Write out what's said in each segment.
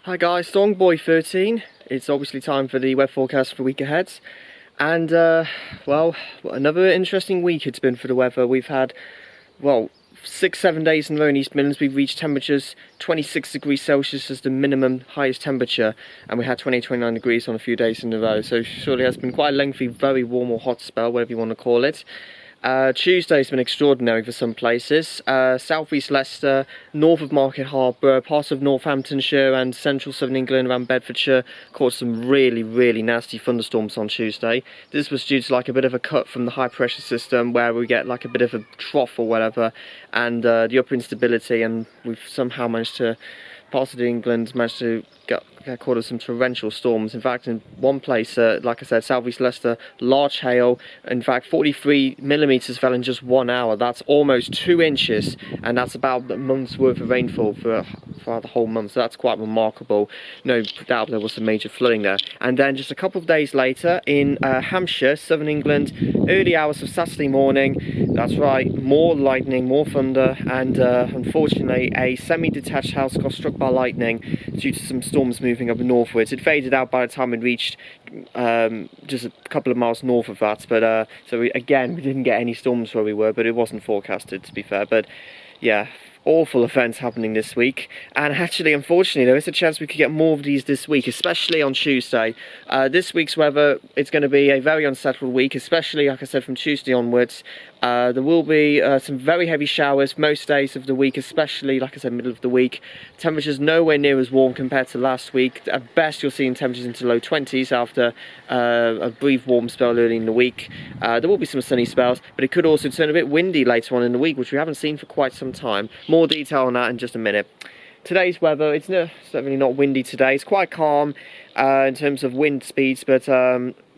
Hi guys, Strongboy13. It's obviously time for the weather forecast for the week ahead. And, well, another interesting week it's been for the weather. We've had, well, 6-7 days in a row in East Midlands. We've reached temperatures 26 degrees Celsius as the minimum highest temperature. And we had 28-29 degrees on a few days in a row. So surely has been quite a lengthy, very warm or hot spell, whatever you want to call it. Tuesday's been extraordinary for some places. Southeast Leicester, north of Market Harbour, parts of Northamptonshire and central southern England around Bedfordshire caught some really nasty thunderstorms on Tuesday. This was due to like a bit of a cut from the high pressure system where we get like a bit of a trough or whatever, and the upper instability, and we've somehow managed to, parts of England managed to get caught of some torrential storms. In fact, in one place, like I said, southeast Leicester, large hail. In fact, 43 millimeters fell in just 1 hour. That's almost 2 inches, and that's about a month's worth of rainfall for the whole month. So that's quite remarkable. No doubt there was some major flooding there. And then just a couple of days later, in Hampshire, southern England, early hours of Saturday morning, that's right, more lightning, more thunder, and unfortunately, a semi-detached house got struck by lightning due to some storms moving up northwards. It faded out by the time it reached just a couple of miles north of that, but so we didn't get any storms where we were, but it wasn't forecasted, to be fair. But yeah, awful events happening this week, and actually unfortunately there is a chance we could get more of these this week, especially on Tuesday. This week's weather, it's going to be a very unsettled week, especially like I said from Tuesday onwards. There will be some very heavy showers most days of the week, especially like I said middle of the week. Temperatures nowhere near as warm compared to last week. At best you'll see in temperatures into low 20s after a brief warm spell early in the week. There will be some sunny spells, but it could also turn a bit windy later on in the week, which we haven't seen for quite some time. More detail on that in just a minute. Today's weather, it's certainly not windy today. It's quite calm in terms of wind speeds, but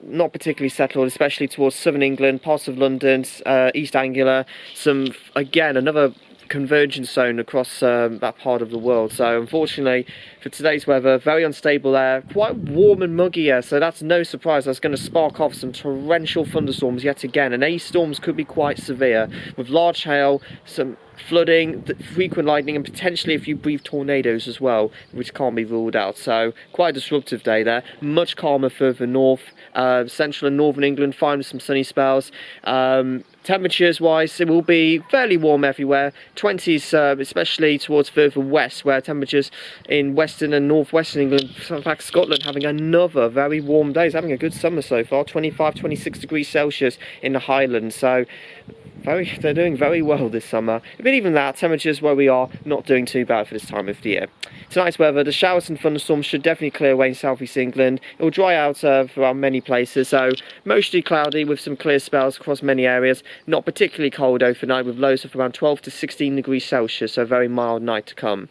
not particularly settled, especially towards southern England, parts of London, East Anglia. Again, another convergence zone across that part of the world. So unfortunately for today's weather, very unstable there, quite warm and muggy air, so that's no surprise. That's going to spark off some torrential thunderstorms yet again, and these storms could be quite severe with large hail, some flooding, frequent lightning, and potentially a few brief tornadoes as well, which can't be ruled out. So quite a disruptive day there. Much calmer further north, central and northern England, fine with some sunny spells. Temperatures wise, it will be fairly warm everywhere, 20s especially towards further west, where temperatures in western and northwestern England, in fact Scotland, having another very warm day. It's having a good summer so far, 25-26 degrees Celsius in the Highlands. So they're doing very well this summer. But even that, temperatures where we are not doing too bad for this time of the year. Tonight's weather, the showers and thunderstorms should definitely clear away in southeast England. It will dry out around many places, so mostly cloudy with some clear spells across many areas. Not particularly cold overnight, with lows of around 12 to 16 degrees Celsius, so a very mild night to come.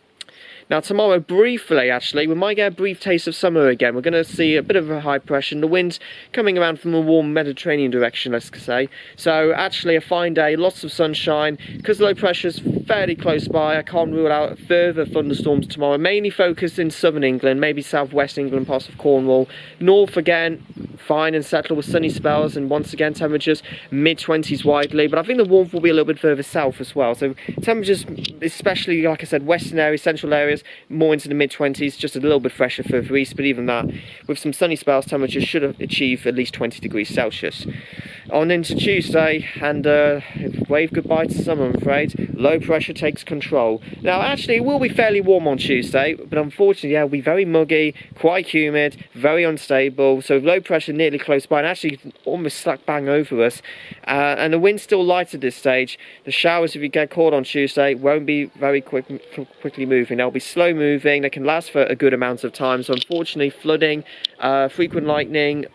Now tomorrow, briefly actually, we might get a brief taste of summer again. We're going to see a bit of a high pressure, and the wind's coming around from a warm Mediterranean direction, let's say. So actually a fine day, lots of sunshine. Because the low pressure's fairly close by, I can't rule out further thunderstorms tomorrow, mainly focused in southern England, maybe southwest England, parts of Cornwall. North again, fine and settled with sunny spells, and once again temperatures mid-20s widely, but I think the warmth will be a little bit further south as well. So temperatures, especially like I said, western areas, central areas, more into the mid-20s, just a little bit fresher further east, but even that, with some sunny spells, temperatures should achieve at least 20 degrees Celsius. On into Tuesday, and wave goodbye to summer, I'm afraid. Low pressure takes control. Now actually it will be fairly warm on Tuesday, but unfortunately yeah, it will be very muggy, quite humid, very unstable, so low pressure nearly close by, and actually almost slap bang over us, and the wind's still light at this stage. The showers, if you get caught on Tuesday, won't be very quickly moving. They'll be slow moving, they can last for a good amount of time, so unfortunately flooding, frequent lightning,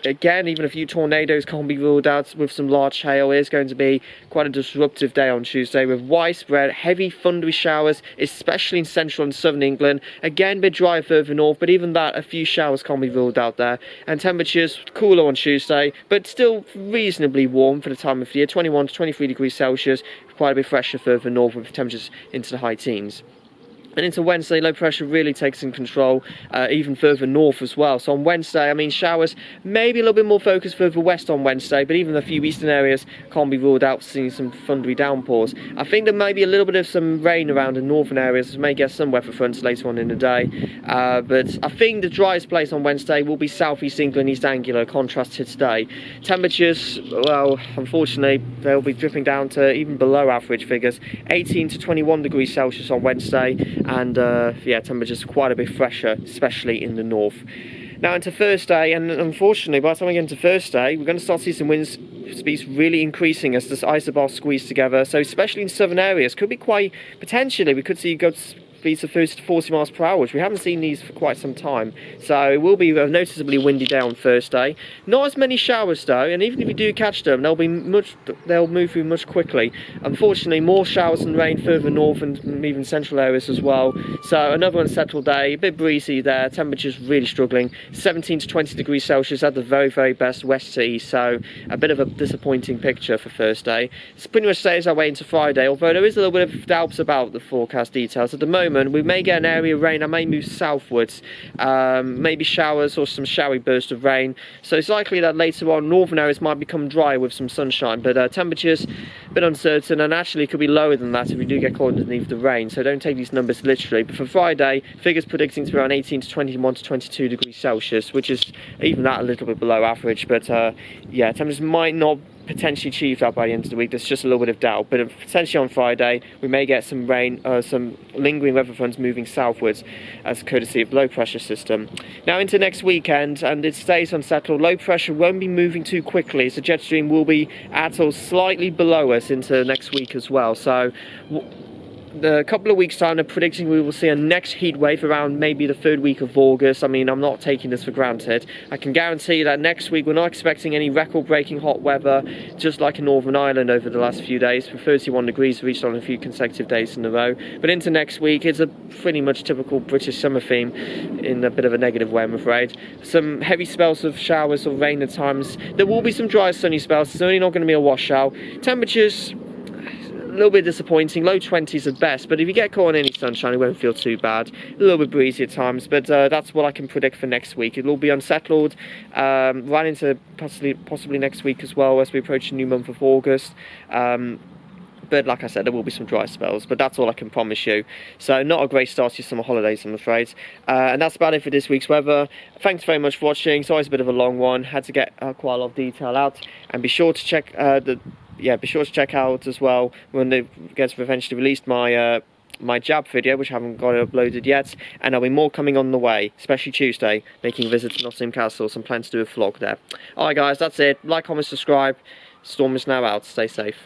again even a few tornadoes can't be ruled out with some large hail. It is going to be quite a disruptive day on Tuesday with widespread heavy thundery showers, especially in central and southern England. Again a bit dry further north, but even that, a few showers can't be ruled out there. And temperatures cooler on Tuesday, but still reasonably warm for the time of the year, 21 to 23 degrees Celsius, quite a bit fresher further north with temperatures into the high teens. And into Wednesday, low pressure really takes in control, even further north as well. So on Wednesday, I mean, showers maybe a little bit more focused further west on Wednesday, but even a few eastern areas can't be ruled out seeing some thundery downpours. I think there may be a little bit of some rain around in northern areas. We may get some weather fronts later on in the day. But I think the driest place on Wednesday will be southeast England, East Anglia, contrast to today. Temperatures, well, unfortunately, they'll be dripping down to even below average figures. 18 to 21 degrees Celsius on Wednesday. And yeah, temperatures quite a bit fresher, especially in the north. Now into Thursday, and unfortunately by the time we get into Thursday, we're going to start to see some wind speeds really increasing as this isobars squeeze together. So especially in southern areas, could be quite, potentially, we could see gusts speeds of 30 to 40 miles per hour, which we haven't seen these for quite some time. So it will be a noticeably windy day on Thursday. Not as many showers though, and even if you do catch them, they'll move through much quickly. Unfortunately, more showers and rain further north and even central areas as well. So another unsettled day, a bit breezy there, temperatures really struggling. 17 to 20 degrees Celsius at the very, very best west to east, so a bit of a disappointing picture for Thursday. It pretty much stays our way into Friday, although there is a little bit of doubts about the forecast details. At the moment, we may get an area of rain. I may move southwards, maybe showers or some showery bursts of rain. So it's likely that later on northern areas might become dry with some sunshine, but temperatures a bit uncertain, and actually could be lower than that if we do get caught underneath the rain. So don't take these numbers literally. But for Friday, figures predicting to be around 18 to 21 to 22 degrees Celsius, which is even that a little bit below average. But yeah, temperatures might not potentially achieve that by the end of the week. There's just a little bit of doubt, but potentially on Friday we may get some rain, some lingering weather fronts moving southwards as courtesy of low pressure system. Now into next weekend, and it stays unsettled. Low pressure won't be moving too quickly, so jet stream will be at or slightly below us into next week as well. So the couple of weeks time, they're predicting we will see a next heat wave around maybe the third week of August. I mean, I'm not taking this for granted. I can guarantee that next week we're not expecting any record-breaking hot weather, just like in Northern Ireland over the last few days, for 31 degrees reached on a few consecutive days in a row. But into next week, it's a pretty much typical British summer theme in a bit of a negative way, I'm afraid. Some heavy spells of showers or rain at times. There will be some dry sunny spells. It's only not going to be a washout. Temperatures, a little bit disappointing, low 20s at best, but if you get caught in any sunshine it won't feel too bad. A little bit breezy at times, but that's what I can predict for next week. It will be unsettled right into possibly next week as well as we approach a new month of August. But like I said, there will be some dry spells, but that's all I can promise you. So not a great start to your summer holidays, I'm afraid. And that's about it for this week's weather. Thanks very much for watching. It's always a bit of a long one. Had to get quite a lot of detail out, and be sure to check be sure to check out as well when it gets eventually released my jab video, which I haven't got it uploaded yet, and there'll be more coming on the way, especially Tuesday, making a visit to Nottingham Castle. Some plans to do a vlog there. Alright guys, that's it. Like, comment, subscribe. Storm is now out. Stay safe.